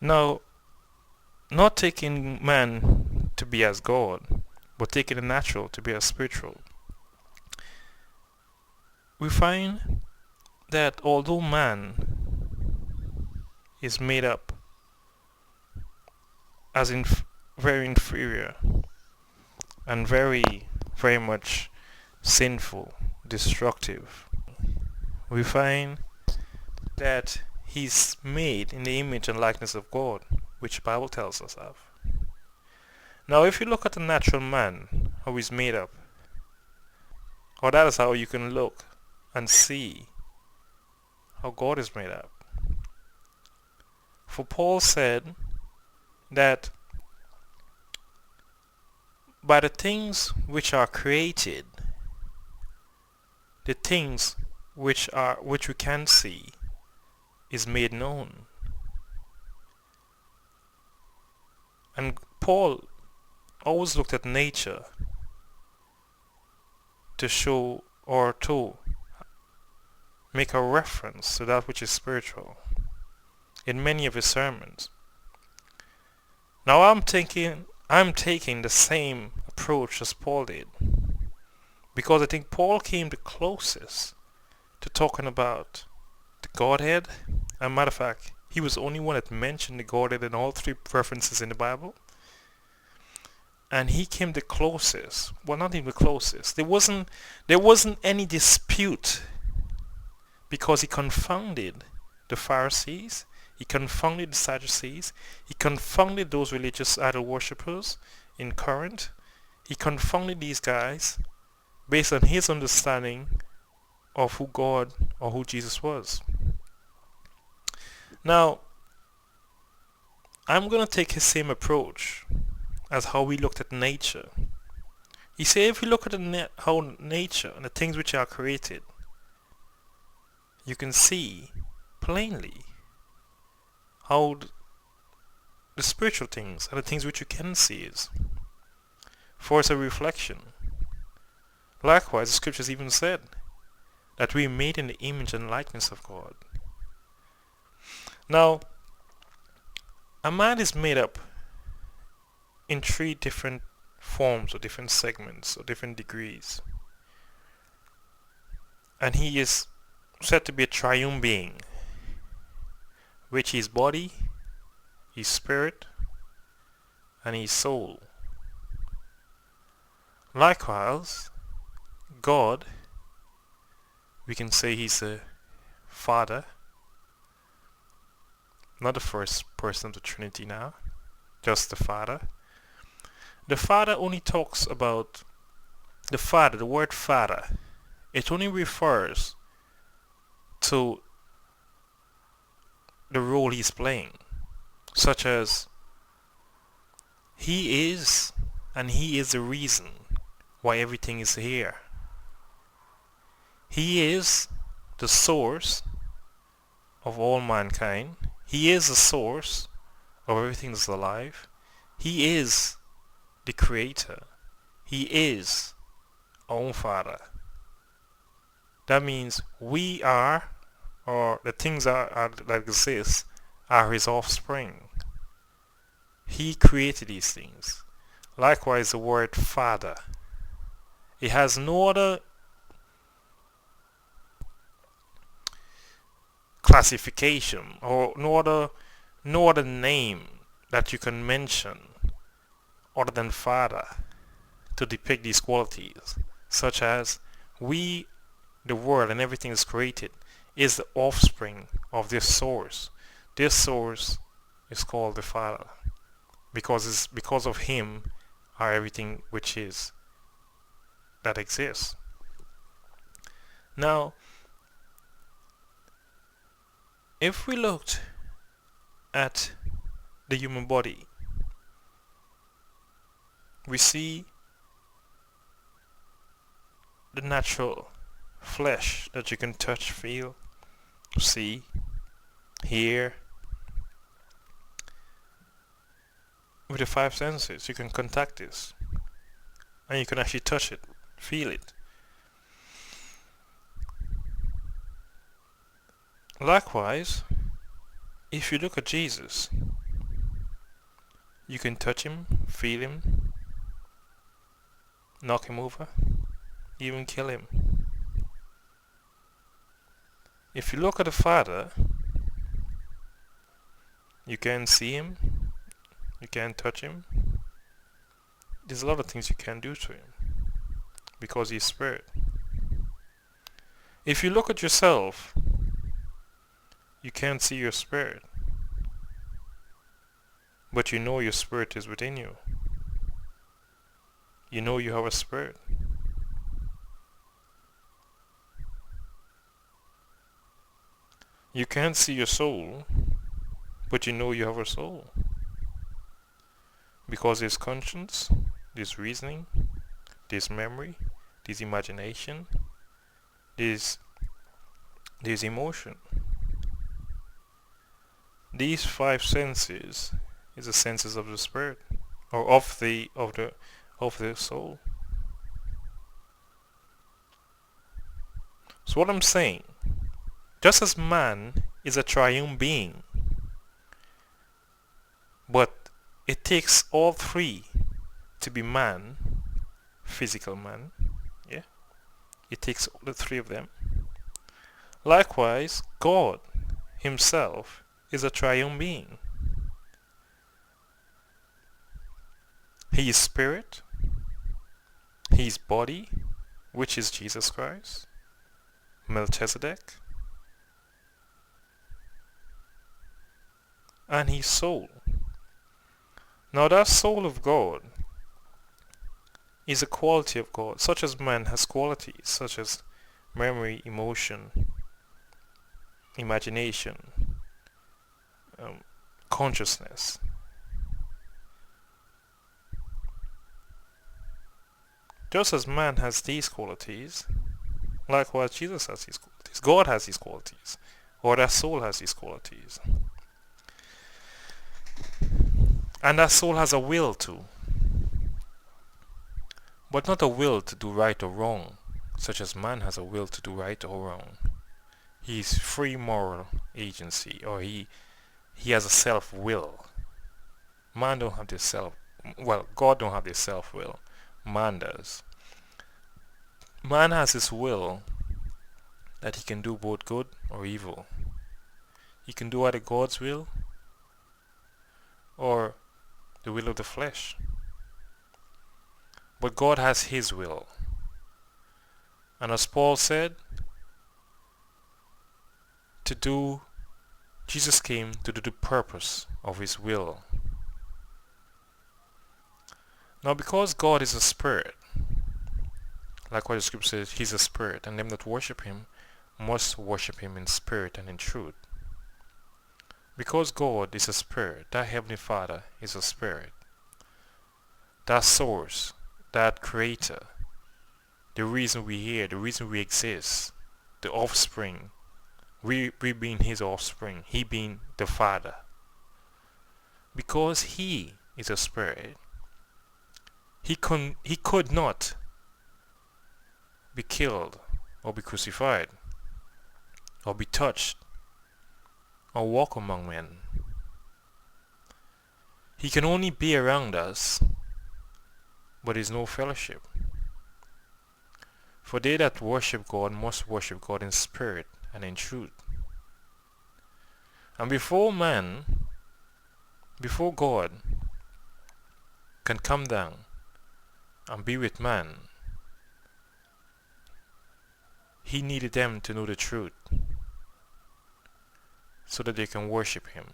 Now, not taking man to be as God, but taking the natural to be as spiritual, we find that although man is made up as very inferior and very much sinful, destructive, we find that he's made in the image and likeness of God, which the Bible tells us of. Now, if you look at the natural man, how he's made up, or that is how you can look and see how God is made up. For Paul said that by the things which are created, the things which we can see is made known. And Paul always looked at nature to show or to make a reference to that which is spiritual in many of his sermons. Now I'm taking the same approach as Paul did, because I think Paul came the closest to talking about the Godhead. As a matter of fact, he was the only one that mentioned the Godhead in all three references in the Bible. And he came the closest. Well, not even the closest. There wasn't any dispute, because he confounded the Pharisees, he confounded the Sadducees, he confounded those religious idol worshippers in Corinth. He confounded these guys based on his understanding of who God or who Jesus was. Now, I'm going to take his same approach as how we looked at nature. He said if you look at how nature and the things which are created, you can see plainly how the spiritual things and the things which you can see is. For it's a reflection. Likewise, the scriptures even said that we are made in the image and likeness of God. Now, a man is made up in three different forms or different segments or different degrees. And he is said to be a triune being, which is body, his spirit, and his soul. Likewise, God, we can say he's a father, not the first person of the Trinity now, just the Father. The Father only talks about the Father, the word Father. It only refers to the role he's playing, such as he is, and he is the reason why everything is here. He is the source of all mankind. He is the source of everything that's alive. He is the creator. He is our own Father. That means we are, or the things that exist, are his offspring. He created these things. Likewise, the word Father. It has no other classification or no other name that you can mention other than Father to depict these qualities, such as we, the world and everything is created, is the offspring of this source. This source is called the Father, because of him are everything which is that exists. Now, if we looked at the human body, we see the natural flesh that you can touch, feel, see, hear. With the five senses, you can contact this, and you can actually touch it, feel it. Likewise, if you look at Jesus, You can touch him, feel him, knock him over, even kill him. If you look at the Father, you can see him, you can touch him. There's a lot of things you can do to him because he's spirit. If you look at yourself, you can't see your spirit, but you know your spirit is within you. You know you have a spirit. You can't see your soul, but you know you have a soul. Because there's conscience, there's reasoning, there's memory, there's imagination, there's emotion. These five senses is the senses of the spirit, or of the soul. So what I'm saying, just as man is a triune being, but it takes all three to be man, physical man, yeah? It takes the three of them. Likewise, God himself is a triune being. He is spirit, he is body, which is Jesus Christ, Melchizedek, and his soul. Now that soul of God is a quality of God, such as man has qualities, such as memory, emotion, imagination, consciousness. Just as man has these qualities, likewise Jesus has these qualities, God has these qualities, or that soul has these qualities. And that soul has a will too, but not a will to do right or wrong, such as man has a will to do right or wrong. He is free moral agency, or he has a self-will. Man don't have this God don't have this self-will. Man does. Man has his will that he can do both good or evil. He can do either God's will or the will of the flesh. But God has his will. And as Paul said, Jesus came to do the purpose of his will. Now because God is a spirit, like what the scripture says, he's a spirit, and them that worship him must worship him in spirit and in truth. Because God is a spirit, that Heavenly Father is a spirit, that source, that creator, the reason we're here, the reason we exist, the offspring, we being his offspring, he being the Father. Because he is a spirit, he could not be killed or be crucified or be touched or walk among men. He can only be around us, but is no fellowship. For they that worship God must worship God in spirit and in truth. And before God can come down and be with man, he needed them to know the truth so that they can worship him.